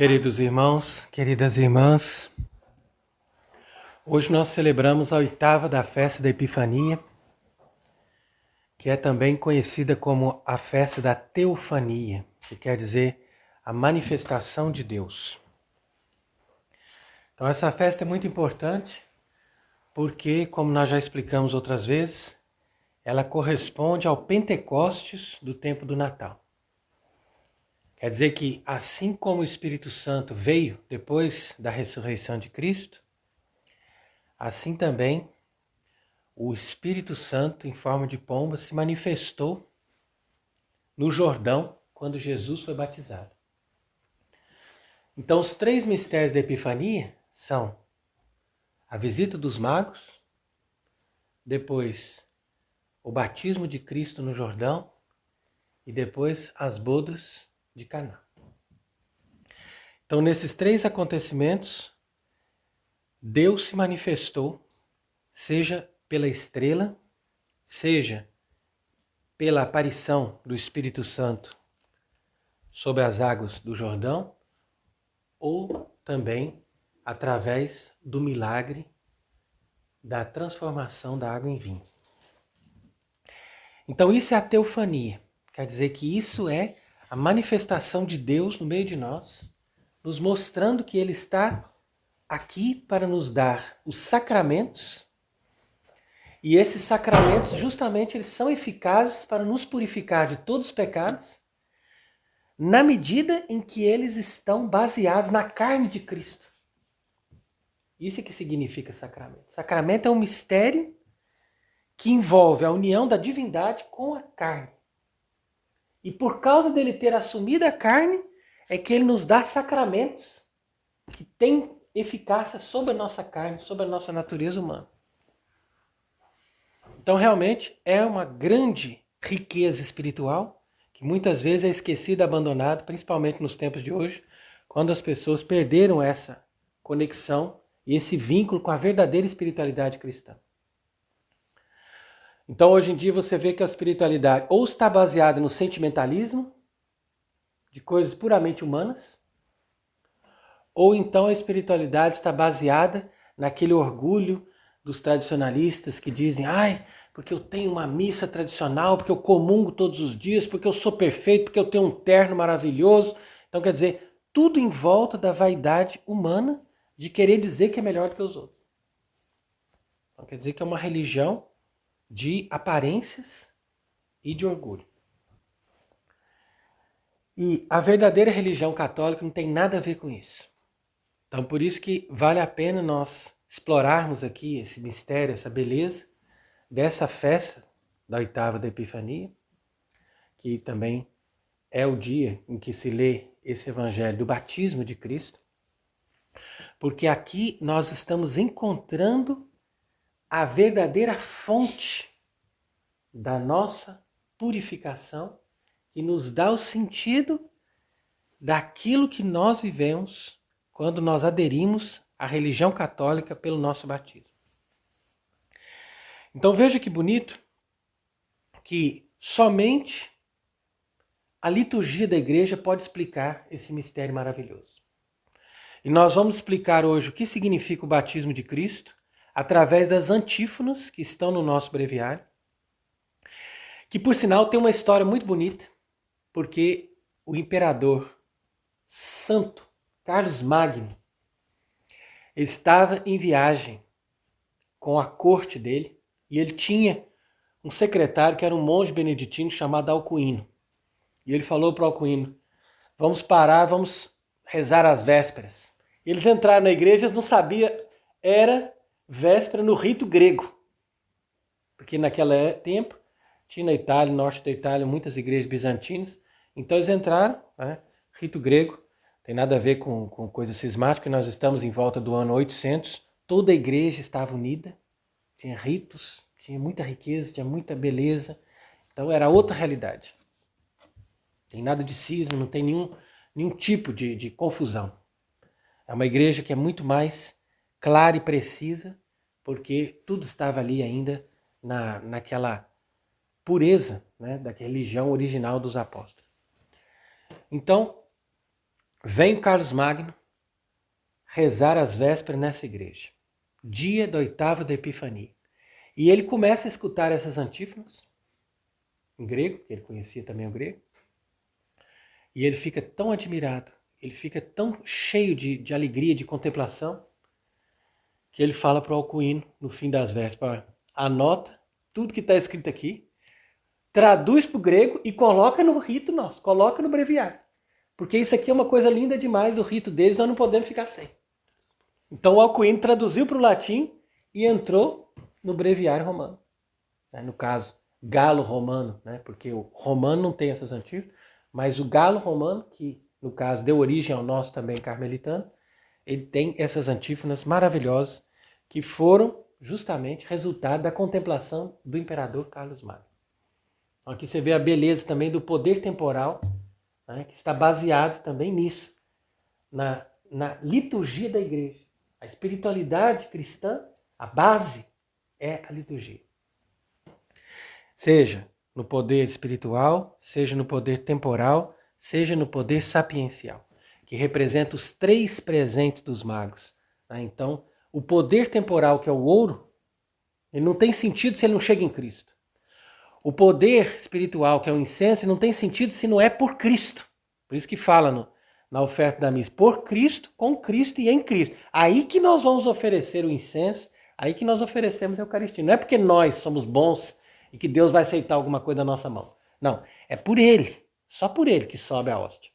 Queridos irmãos, queridas irmãs, hoje nós celebramos a oitava da festa da Epifania, que é também conhecida como a festa da Teofania, que quer dizer a manifestação de Deus. Então essa festa é muito importante porque, como nós já explicamos outras vezes, ela corresponde ao Pentecostes do tempo do Natal. Quer dizer que, assim como o Espírito Santo veio depois da ressurreição de Cristo, assim também o Espírito Santo, em forma de pomba, se manifestou no Jordão quando Jesus foi batizado. Então, os três mistérios da Epifania são a visita dos magos, depois o batismo de Cristo no Jordão e depois as bodas de Caná. Então, nesses três acontecimentos, Deus se manifestou, seja pela estrela, seja pela aparição do Espírito Santo sobre as águas do Jordão, ou também através do milagre da transformação da água em vinho. Então isso é a teofania, quer dizer que isso é a manifestação de Deus no meio de nós, nos mostrando que Ele está aqui para nos dar os sacramentos, e esses sacramentos justamente eles são eficazes para nos purificar de todos os pecados, na medida em que eles estão baseados na carne de Cristo. Isso é que significa sacramento. Sacramento é um mistério que envolve a união da divindade com a carne. E por causa dele ter assumido a carne, é que ele nos dá sacramentos que têm eficácia sobre a nossa carne, sobre a nossa natureza humana. Então realmente é uma grande riqueza espiritual que muitas vezes é esquecida, abandonada, principalmente nos tempos de hoje, quando as pessoas perderam essa conexão e esse vínculo com a verdadeira espiritualidade cristã. Então hoje em dia você vê que a espiritualidade ou está baseada no sentimentalismo, de coisas puramente humanas, ou então a espiritualidade está baseada naquele orgulho dos tradicionalistas que dizem, porque eu tenho uma missa tradicional, porque eu comungo todos os dias, porque eu sou perfeito, porque eu tenho um terno maravilhoso. Então quer dizer, tudo em volta da vaidade humana de querer dizer que é melhor do que os outros. Então quer dizer que é uma religião de aparências e de orgulho. E a verdadeira religião católica não tem nada a ver com isso. Então por isso que vale a pena nós explorarmos aqui esse mistério, essa beleza dessa festa da oitava da Epifania, que também é o dia em que se lê esse evangelho do batismo de Cristo, porque aqui nós estamos encontrando a verdadeira fonte da nossa purificação, que nos dá o sentido daquilo que nós vivemos quando nós aderimos à religião católica pelo nosso batismo. Então veja que bonito que somente a liturgia da igreja pode explicar esse mistério maravilhoso. E nós vamos explicar hoje o que significa o batismo de Cristo através das antífonas que estão no nosso breviário, que por sinal tem uma história muito bonita, porque o imperador santo Carlos Magno estava em viagem com a corte dele e ele tinha um secretário que era um monge beneditino chamado Alcuino. E ele falou para o Alcuino, vamos parar, vamos rezar as vésperas. Eles entraram na igreja, eles não sabiam, era véspera no rito grego. Porque naquele tempo tinha na Itália, no norte da Itália, muitas igrejas bizantinas. Então eles entraram, rito grego, tem nada a ver com coisa cismática, nós estamos em volta do ano 800, toda a igreja estava unida, tinha ritos, tinha muita riqueza, tinha muita beleza, então era outra realidade. Tem nada de cisma, não tem nenhum tipo de confusão. É uma igreja que é muito mais clara e precisa, porque tudo estava ali ainda naquela pureza, né, da religião original dos apóstolos. Então, Vem o Carlos Magno rezar as vésperas nessa igreja, dia da 8ª da Epifania. E ele começa a escutar essas antífonas, em grego, que ele conhecia também o grego, e ele fica tão admirado, ele fica tão cheio de alegria, de contemplação, que ele fala para o Alcuino, no fim das vésperas, anota tudo que está escrito aqui, traduz para o grego e coloca no rito nosso, coloca no breviário. Porque isso aqui é uma coisa linda demais do rito deles, nós não podemos ficar sem. Então o Alcuino traduziu para o latim e entrou no breviário romano. No caso, galo romano, porque o romano não tem essas antífonas, mas o galo romano, que no caso deu origem ao nosso também carmelitano, ele tem essas antífonas maravilhosas que foram justamente resultado da contemplação do imperador Carlos Magno. Então, aqui você vê a beleza também do poder temporal, que está baseado também nisso, na liturgia da igreja. A espiritualidade cristã, a base é a liturgia. Seja no poder espiritual, seja no poder temporal, seja no poder sapiencial, que representa os 3 presentes dos magos. Então, o poder temporal, que é o ouro, ele não tem sentido se ele não chega em Cristo. O poder espiritual, que é o incenso, não tem sentido se não é por Cristo. Por isso que fala na oferta da missa, por Cristo, com Cristo e em Cristo. Aí que nós vamos oferecer o incenso, aí que nós oferecemos a Eucaristia. Não é porque nós somos bons e que Deus vai aceitar alguma coisa da nossa mão. Não, é por Ele, só por Ele que sobe a hóstia.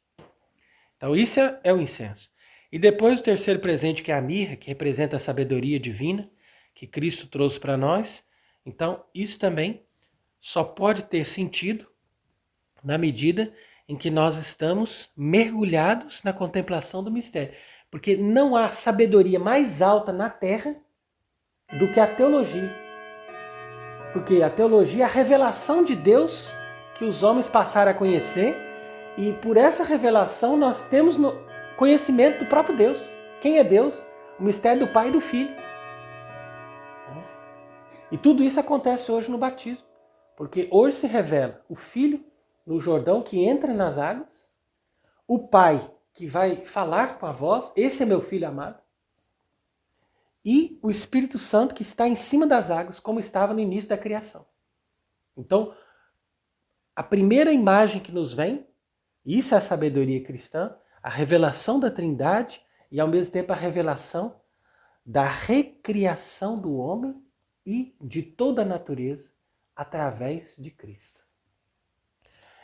Então isso é o incenso. E depois o terceiro presente, que é a mirra, que representa a sabedoria divina, que Cristo trouxe para nós. Então isso também só pode ter sentido na medida em que nós estamos mergulhados na contemplação do mistério. Porque não há sabedoria mais alta na Terra do que a teologia. Porque a teologia é a revelação de Deus que os homens passaram a conhecer, e por essa revelação nós temos conhecimento do próprio Deus. Quem é Deus? O mistério do Pai e do Filho. E tudo isso acontece hoje no batismo. Porque hoje se revela o Filho no Jordão que entra nas águas, o Pai que vai falar com a voz, esse é meu Filho amado, e o Espírito Santo que está em cima das águas, como estava no início da criação. Então, a primeira imagem que nos vem, isso é a sabedoria cristã, a revelação da Trindade e ao mesmo tempo a revelação da recriação do homem e de toda a natureza através de Cristo.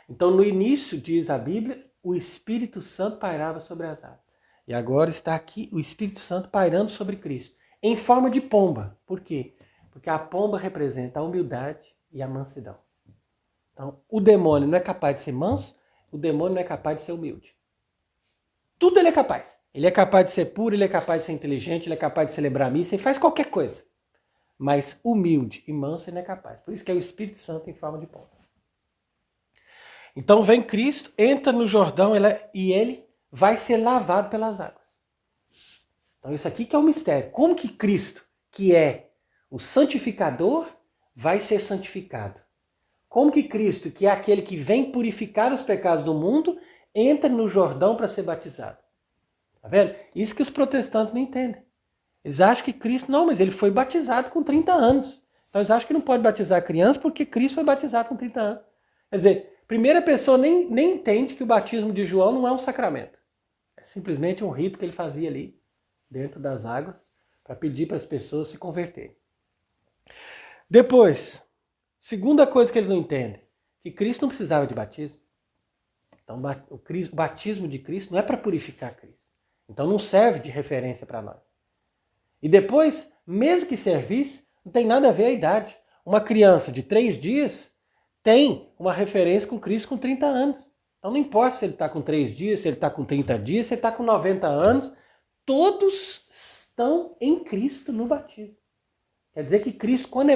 Então, no início, diz a Bíblia, o Espírito Santo pairava sobre as águas. E agora está aqui o Espírito Santo pairando sobre Cristo, em forma de pomba. Por quê? Porque a pomba representa a humildade e a mansidão. Então, o demônio não é capaz de ser manso, o demônio não é capaz de ser humilde. Tudo ele é capaz. Ele é capaz de ser puro, ele é capaz de ser inteligente, ele é capaz de celebrar a missa, ele faz qualquer coisa. Mas humilde e manso ele não é capaz. Por isso que é o Espírito Santo em forma de pomba. Então vem Cristo, entra no Jordão e ele vai ser lavado pelas águas. Então isso aqui que é o mistério. Como que Cristo, que é o santificador, vai ser santificado? Como que Cristo, que é aquele que vem purificar os pecados do mundo, entra no Jordão para ser batizado? Tá vendo? Isso que os protestantes não entendem. Eles acham que Cristo, não, mas ele foi batizado com 30 anos. Então eles acham que não pode batizar criança porque Cristo foi batizado com 30 anos. Quer dizer, a primeira pessoa nem entende que o batismo de João não é um sacramento. É simplesmente um rito que ele fazia ali, dentro das águas, para pedir para as pessoas se converterem. Depois, segunda coisa que eles não entendem, que Cristo não precisava de batismo. Então o batismo de Cristo não é para purificar Cristo. Então não serve de referência para nós. E depois, mesmo que servisse, não tem nada a ver a idade. Uma criança de 3 dias tem uma referência com Cristo com 30 anos. Então não importa se ele está com 3 dias, se ele está com 30 dias, se ele está com 90 anos, todos estão em Cristo no batismo. Quer dizer que Cristo, quando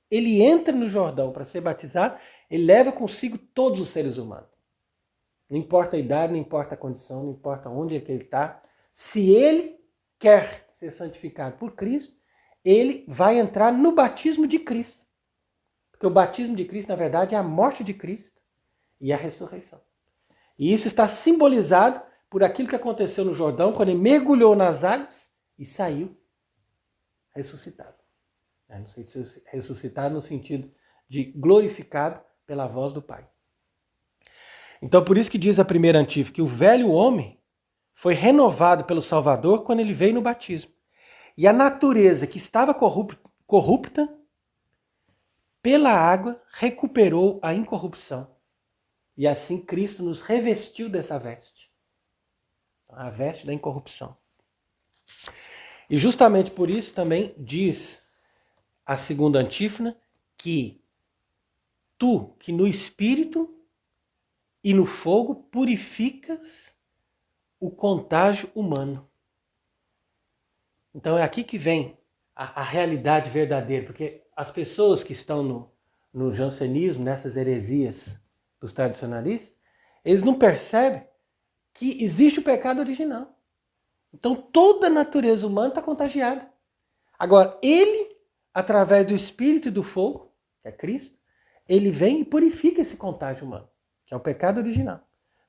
ele entra no Jordão para ser batizado, ele leva consigo todos os seres humanos. Não importa a idade, não importa a condição, não importa onde é que ele está. Se ele quer ser santificado por Cristo, ele vai entrar no batismo de Cristo. Porque o batismo de Cristo, na verdade, é a morte de Cristo e a ressurreição. E isso está simbolizado por aquilo que aconteceu no Jordão, quando ele mergulhou nas águas e saiu ressuscitado. No sentido, ressuscitado no sentido de glorificado pela voz do Pai. Então, por isso que diz a primeira antífona, que o velho homem foi renovado pelo Salvador quando ele veio no batismo. E a natureza que estava corrupta, pela água, recuperou a incorrupção. E assim Cristo nos revestiu dessa veste. A veste da incorrupção. E justamente por isso também diz a segunda antífona que tu, que no Espírito e no fogo purificas o contágio humano. Então é aqui que vem a realidade verdadeira, porque as pessoas que estão no jansenismo, nessas heresias dos tradicionalistas, eles não percebem que existe o pecado original. Então toda a natureza humana está contagiada. Agora, ele, através do Espírito e do fogo, que é Cristo, ele vem e purifica esse contágio humano, que é o pecado original.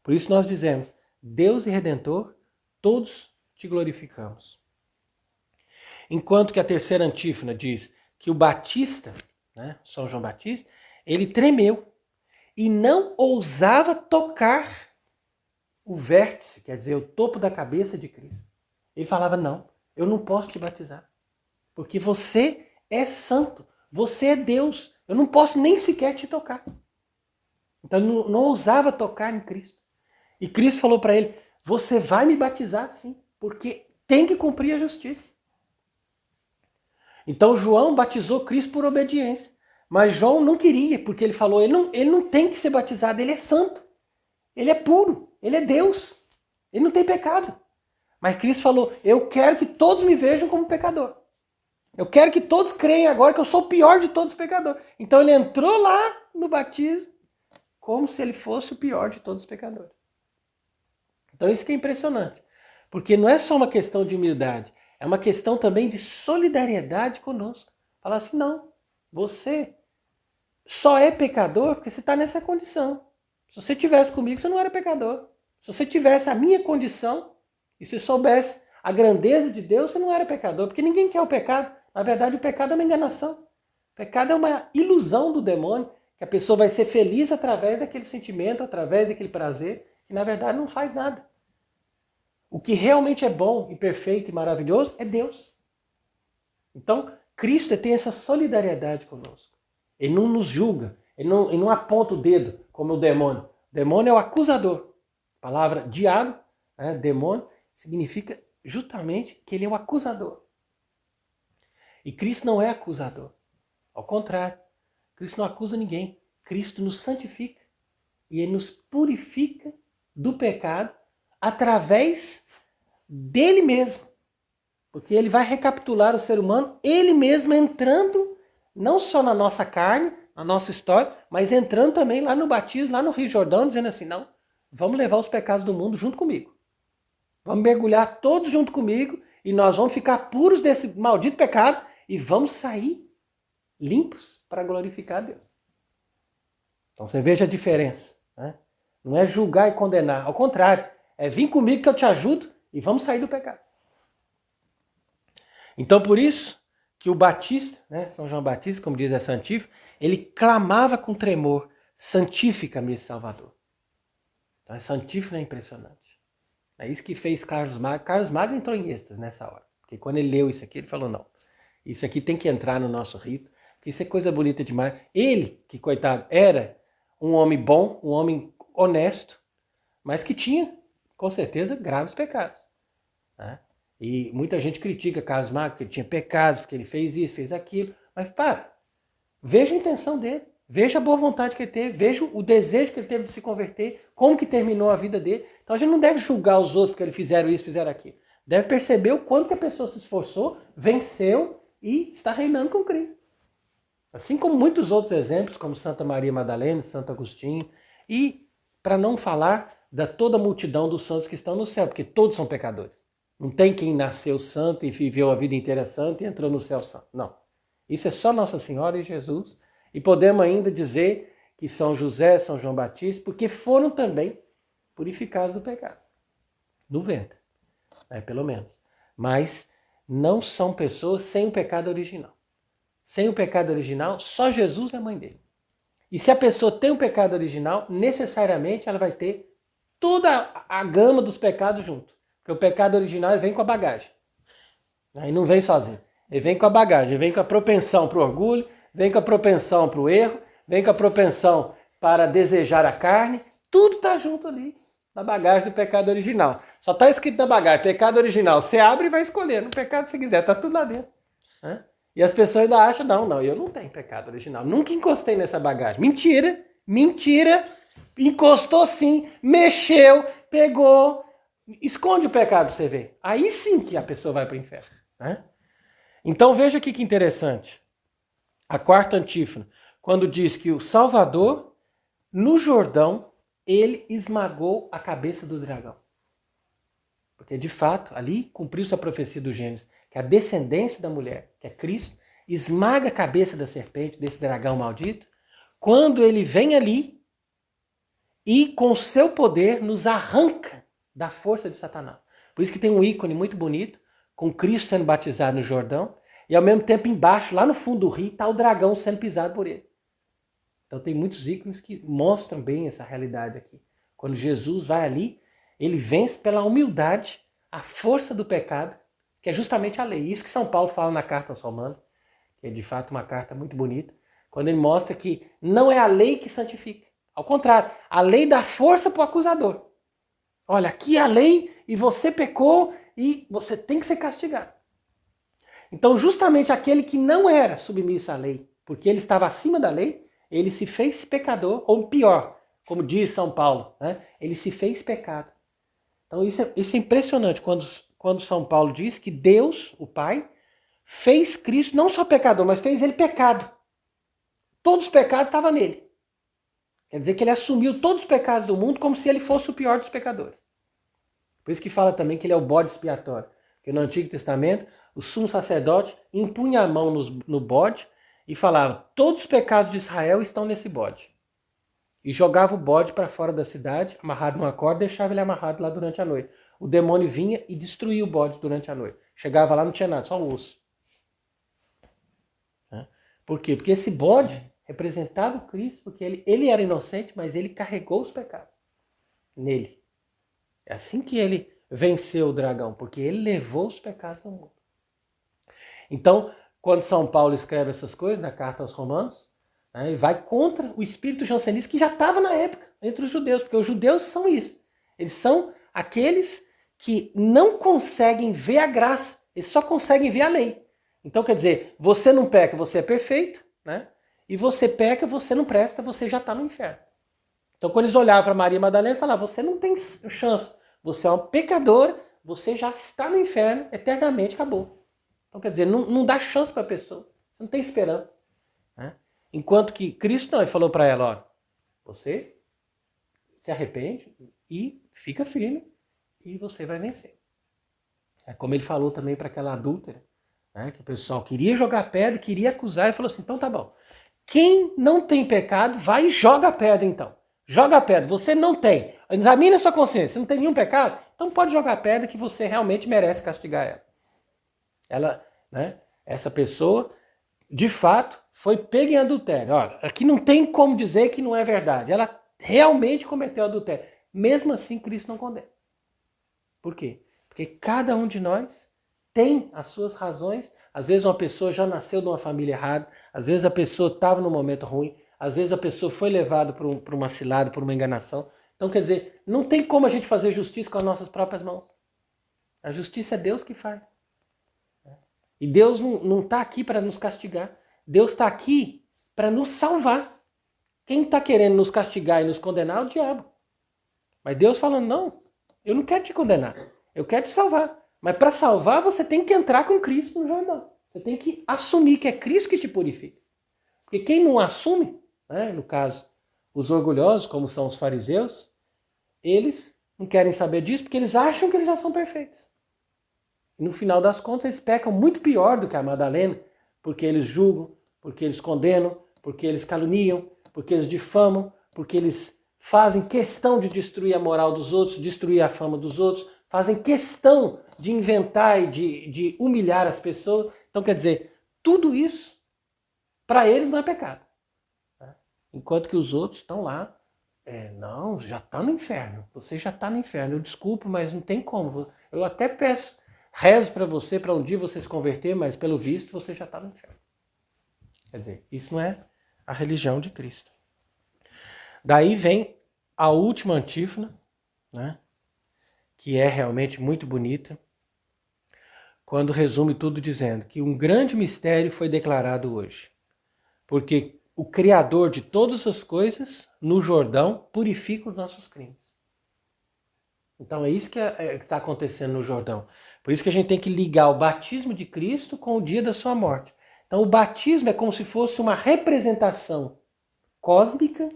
Por isso nós dizemos, Deus e Redentor, todos te glorificamos. Enquanto que a terceira antífona diz que o Batista, São João Batista, ele tremeu e não ousava tocar o vértice, quer dizer, o topo da cabeça de Cristo. Ele falava, não, eu não posso te batizar, porque você é santo, você é Deus, eu não posso nem sequer te tocar. Então não ousava tocar em Cristo. E Cristo falou para ele, você vai me batizar sim, porque tem que cumprir a justiça. Então João batizou Cristo por obediência. Mas João não queria, porque ele falou, ele não tem que ser batizado, ele é santo. Ele é puro, ele é Deus. Ele não tem pecado. Mas Cristo falou, eu quero que todos me vejam como pecador. Eu quero que todos creiam agora que eu sou o pior de todos os pecadores. Então ele entrou lá no batismo como se ele fosse o pior de todos os pecadores. Então isso que é impressionante. Porque não é só uma questão de humildade, é uma questão também de solidariedade conosco. Falar assim, não, você só é pecador porque você está nessa condição. Se você tivesse comigo, você não era pecador. Se você tivesse a minha condição, e se soubesse a grandeza de Deus, você não era pecador. Porque ninguém quer o pecado. Na verdade, o pecado é uma enganação. O pecado é uma ilusão do demônio, que a pessoa vai ser feliz através daquele sentimento, através daquele prazer, que na verdade não faz nada. O que realmente é bom e perfeito e maravilhoso é Deus. Então, Cristo tem essa solidariedade conosco. Ele não nos julga, ele não aponta o dedo como o demônio. O demônio é o acusador. A palavra diabo, demônio, significa justamente que ele é o acusador. E Cristo não é acusador. Ao contrário, Cristo não acusa ninguém. Cristo nos santifica e ele nos purifica do pecado através dele mesmo. Porque ele vai recapitular o ser humano, ele mesmo entrando não só na nossa carne, na nossa história, mas entrando também lá no batismo, lá no Rio Jordão, dizendo assim, não, vamos levar os pecados do mundo junto comigo. Vamos mergulhar todos junto comigo e nós vamos ficar puros desse maldito pecado e vamos sair limpos para glorificar a Deus. Então você veja a diferença. Não é julgar e condenar, ao contrário, é vir comigo que eu te ajudo e vamos sair do pecado. Então por isso que o Batista, São João Batista, como diz essa antífona, ele clamava com tremor, santifica-me, Salvador. Então essa antífona é impressionante. É isso que fez Carlos Magno. Carlos Magno entrou em êxtase nessa hora. Porque quando ele leu isso aqui, ele falou, não, isso aqui tem que entrar no nosso rito, porque isso é coisa bonita demais. Ele, que coitado, era um homem bom, um homem honesto, mas que tinha, com certeza, graves pecados. E muita gente critica Carlos Magno, porque ele tinha pecados, porque ele fez isso, fez aquilo. Mas veja a intenção dele, veja a boa vontade que ele teve, veja o desejo que ele teve de se converter, como que terminou a vida dele. Então a gente não deve julgar os outros porque eles fizeram isso, fizeram aquilo. Deve perceber o quanto que a pessoa se esforçou, venceu e está reinando com Cristo. Assim como muitos outros exemplos, como Santa Maria Madalena, Santo Agostinho, e para não falar da toda a multidão dos santos que estão no céu, porque todos são pecadores. Não tem quem nasceu santo e viveu a vida inteira santo e entrou no céu santo. Não. Isso é só Nossa Senhora e Jesus. E podemos ainda dizer que São José, São João Batista, porque foram também purificados do pecado. 90, pelo menos. Mas não são pessoas sem o pecado original. Sem o pecado original, só Jesus é a mãe dele. E se a pessoa tem o pecado original, necessariamente ela vai ter toda a gama dos pecados junto. Porque o pecado original ele vem com a bagagem. Aí não vem sozinho. Ele vem com a bagagem, ele vem com a propensão para o orgulho, vem com a propensão para o erro, vem com a propensão para desejar a carne. Tudo está junto ali na bagagem do pecado original. Só está escrito na bagagem, pecado original. Você abre e vai escolher no pecado que você quiser, está tudo lá dentro. E as pessoas ainda acham, não, eu não tenho pecado original. Nunca encostei nessa bagagem. Mentira. Encostou sim, mexeu, pegou. Esconde o pecado pra você ver. Aí sim que a pessoa vai para o inferno. Então veja aqui que interessante. A quarta antífona, quando diz que o Salvador, no Jordão, ele esmagou a cabeça do dragão. Porque de fato, ali cumpriu-se a profecia do Gênesis, que a descendência da mulher, que é Cristo, esmaga a cabeça da serpente, desse dragão maldito, quando ele vem ali e com o seu poder nos arranca da força de Satanás. Por isso que tem um ícone muito bonito, com Cristo sendo batizado no Jordão, e ao mesmo tempo embaixo, lá no fundo do rio, está o dragão sendo pisado por ele. Então tem muitos ícones que mostram bem essa realidade aqui. Quando Jesus vai ali, ele vence pela humildade a força do pecado, que é justamente a lei. Isso que São Paulo fala na carta aos Romanos, que é de fato uma carta muito bonita, quando ele mostra que não é a lei que santifica. Ao contrário, a lei dá força para o acusador. Olha, aqui é a lei e você pecou e você tem que ser castigado. Então justamente aquele que não era submisso à lei, porque ele estava acima da lei, ele se fez pecador, ou pior, como diz São Paulo, ele se fez pecado. Então isso é impressionante quando São Paulo diz que Deus, o Pai, fez Cristo não só pecador, mas fez ele pecado. Todos os pecados estavam nele. Quer dizer que ele assumiu todos os pecados do mundo como se ele fosse o pior dos pecadores. Por isso que fala também que ele é o bode expiatório. Porque no Antigo Testamento, o sumo sacerdote impunha a mão no bode e falava, todos os pecados de Israel estão nesse bode. E jogava o bode para fora da cidade, amarrado numa corda, e deixava ele amarrado lá durante a noite. O demônio vinha e destruía o bode durante a noite. Chegava lá, não tinha nada, só o osso. Por quê? Porque esse bode representava o Cristo, porque ele era inocente, mas ele carregou os pecados nele. É assim que ele venceu o dragão, porque ele levou os pecados do mundo. Então, quando São Paulo escreve essas coisas na carta aos Romanos, ele vai contra o espírito jansenista que já estava na época entre os judeus, porque os judeus são isso. Eles são aqueles que não conseguem ver a graça, eles só conseguem ver a lei. Então, quer dizer, você não peca, você é perfeito, e você peca, você não presta, você já está no inferno. Então, quando eles olhavam para Maria Madalena e falavam, você não tem chance, você é uma pecadora, você já está no inferno, eternamente, acabou. Então, quer dizer, não dá chance para a pessoa, você não tem esperança. Enquanto que Cristo não, ele falou para ela, olha, você se arrepende e fica firme e você vai vencer. É como ele falou também para aquela adúltera, que o pessoal queria jogar pedra, queria acusar, e falou assim, então tá bom. Quem não tem pecado, vai e joga a pedra então. Joga a pedra, você não tem. Examine a sua consciência, você não tem nenhum pecado? Então pode jogar a pedra que você realmente merece castigar ela. Essa pessoa, de fato, foi pega em adultério. Olha, aqui não tem como dizer que não é verdade. Ela realmente cometeu adultério. Mesmo assim, Cristo não condena. Por quê? Porque cada um de nós tem as suas razões. Às vezes uma pessoa já nasceu de uma família errada. Às vezes a pessoa estava num momento ruim. Às vezes a pessoa foi levada por uma cilada, por uma enganação. Então, quer dizer, não tem como a gente fazer justiça com as nossas próprias mãos. A justiça é Deus que faz. E Deus não está aqui para nos castigar. Deus está aqui para nos salvar. Quem está querendo nos castigar e nos condenar é o diabo. Mas Deus falando, não, eu não quero te condenar. Eu quero te salvar. Mas para salvar, você tem que entrar com Cristo no Jordão. Você tem que assumir que é Cristo que te purifica. Porque quem não assume, no caso, os orgulhosos, como são os fariseus, eles não querem saber disso porque eles acham que eles já são perfeitos. E no final das contas, eles pecam muito pior do que a Madalena, porque eles julgam, porque eles condenam, porque eles caluniam, porque eles difamam, porque eles fazem questão de destruir a moral dos outros, destruir a fama dos outros, fazem questão de inventar e de humilhar as pessoas. Então, quer dizer, tudo isso, para eles não é pecado. Enquanto que os outros estão lá, não, já está no inferno, você já está no inferno, eu desculpo, mas não tem como. Eu até peço, rezo para você, para um dia você se converter, mas pelo visto você já está no inferno. Quer dizer, isso não é a religião de Cristo. Daí vem a última antífona, né, que é realmente muito bonita, quando resume tudo dizendo que um grande mistério foi declarado hoje. Porque o Criador de todas as coisas, no Jordão, purifica os nossos crimes. Então é isso que está acontecendo no Jordão. Por isso que a gente tem que ligar o batismo de Cristo com o dia da sua morte. Então o batismo é como se fosse uma representação cósmica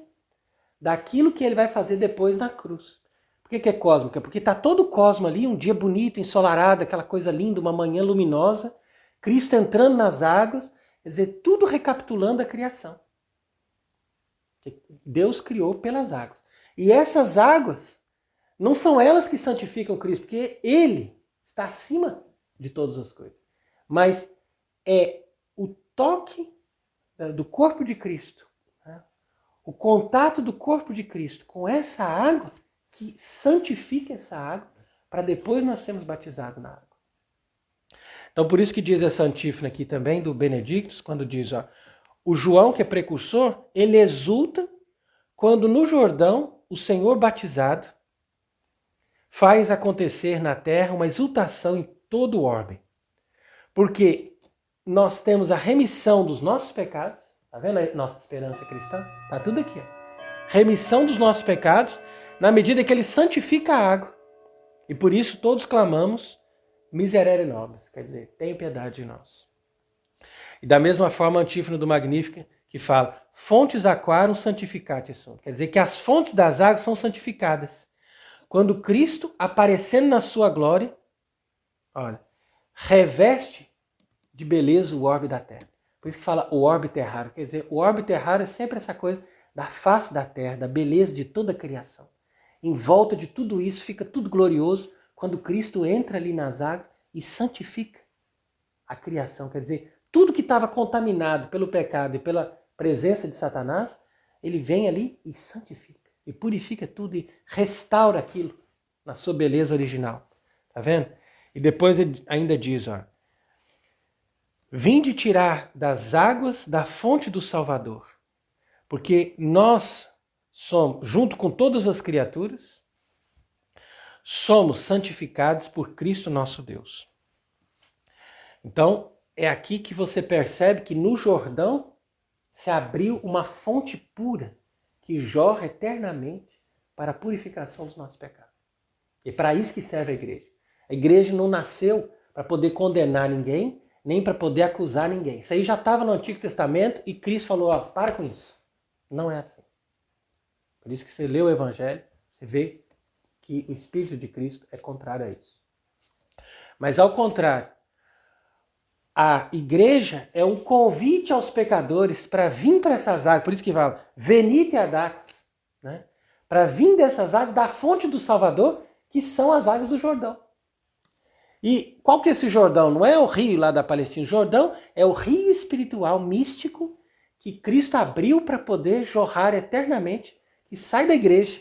daquilo que ele vai fazer depois na cruz. Por que é cósmica? Porque está todo o cosmo ali, um dia bonito, ensolarado, aquela coisa linda, uma manhã luminosa, Cristo entrando nas águas, quer dizer, tudo recapitulando a criação. Deus criou pelas águas. E essas águas não são elas que santificam Cristo, porque Ele está acima de todas as coisas. Mas é o toque do corpo de Cristo, né? O contato do corpo de Cristo com essa água que santifica essa água para depois nós sermos batizados na água. Então por isso que diz essa antífona aqui também do Benedictus, quando diz, o João, que é precursor, ele exulta quando no Jordão o Senhor batizado faz acontecer na terra uma exultação em todo o orbe. Porque nós temos a remissão dos nossos pecados. Tá vendo a nossa esperança cristã? Tá tudo aqui. Remissão dos nossos pecados na medida que ele santifica a água. E por isso todos clamamos miserere nobis, quer dizer, tenha piedade de nós. E da mesma forma a antífona do Magnífica, que fala, fontes aquarum santificate sunt, quer dizer que as fontes das águas são santificadas. Quando Cristo, aparecendo na sua glória, olha, reveste de beleza o orbe da terra. Por isso que fala o orbe terrário, quer dizer, o orbe terrário é sempre essa coisa da face da terra, da beleza de toda a criação. Em volta de tudo isso fica tudo glorioso quando Cristo entra ali nas águas e santifica a criação. Quer dizer, tudo que estava contaminado pelo pecado e pela presença de Satanás, ele vem ali e santifica, e purifica tudo e restaura aquilo na sua beleza original. Tá vendo? E depois ele ainda diz, vinde tirar das águas da fonte do Salvador, porque nós somos, junto com todas as criaturas, somos santificados por Cristo nosso Deus. Então, é aqui que você percebe que no Jordão se abriu uma fonte pura que jorra eternamente para a purificação dos nossos pecados. E para isso que serve a igreja. A igreja não nasceu para poder condenar ninguém, nem para poder acusar ninguém. Isso aí já estava no Antigo Testamento e Cristo falou, para com isso. Não é assim. Por isso que você lê o Evangelho, você vê que o Espírito de Cristo é contrário a isso. Mas ao contrário, a igreja é um convite aos pecadores para vir para essas águas. Por isso que fala, venite ad aquas, né? Para vir dessas águas da fonte do Salvador, que são as águas do Jordão. E qual que é esse Jordão? Não é o rio lá da Palestina. O Jordão é o rio espiritual místico que Cristo abriu para poder jorrar eternamente, que sai da igreja.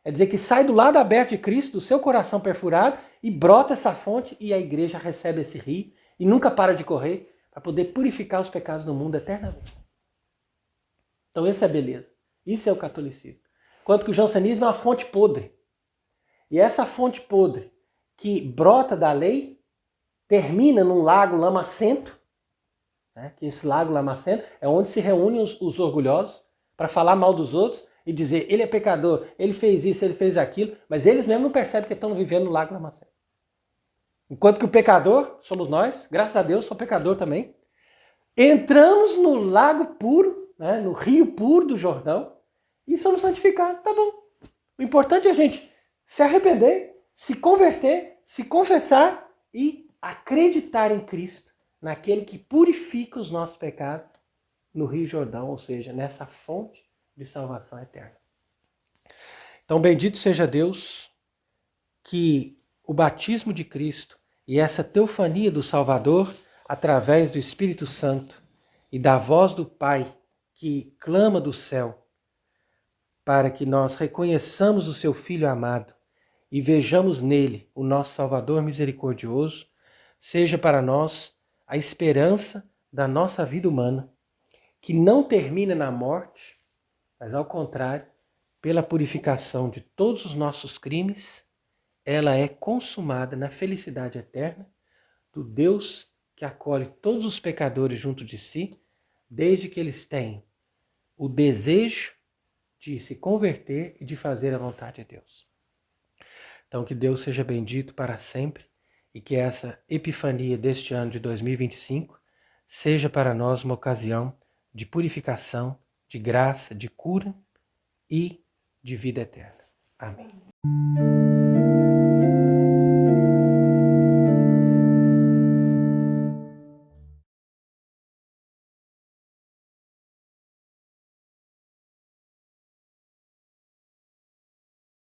É dizer, que sai do lado aberto de Cristo, do seu coração perfurado, e brota essa fonte e a igreja recebe esse rio e nunca para de correr para poder purificar os pecados do mundo eternamente. Então essa é a beleza. Isso é o catolicismo. Enquanto que o jansenismo é uma fonte podre. E essa fonte podre que brota da lei termina num lago lamacento, né? Que esse lago lamacento é onde se reúnem os orgulhosos para falar mal dos outros e dizer, ele é pecador, ele fez isso, ele fez aquilo, mas eles mesmos não percebem que estão vivendo no lago lamacento. Enquanto que o pecador, somos nós, graças a Deus, sou pecador também, entramos no lago puro, né, no rio puro do Jordão, e somos santificados, tá bom. O importante é a gente se arrepender, se converter, se confessar e acreditar em Cristo, naquele que purifica os nossos pecados no Rio Jordão, ou seja, nessa fonte de salvação eterna. Então, bendito seja Deus que o batismo de Cristo e essa teofania do Salvador através do Espírito Santo e da voz do Pai que clama do céu, para que nós reconheçamos o seu Filho amado e vejamos nele o nosso Salvador misericordioso, seja para nós a esperança da nossa vida humana, que não termina na morte, mas ao contrário, pela purificação de todos os nossos crimes, ela é consumada na felicidade eterna do Deus que acolhe todos os pecadores junto de si, desde que eles tenham o desejo de se converter e de fazer a vontade de Deus. Então, que Deus seja bendito para sempre e que essa epifania deste ano de 2025 seja para nós uma ocasião de purificação, de graça, de cura e de vida eterna. Amém.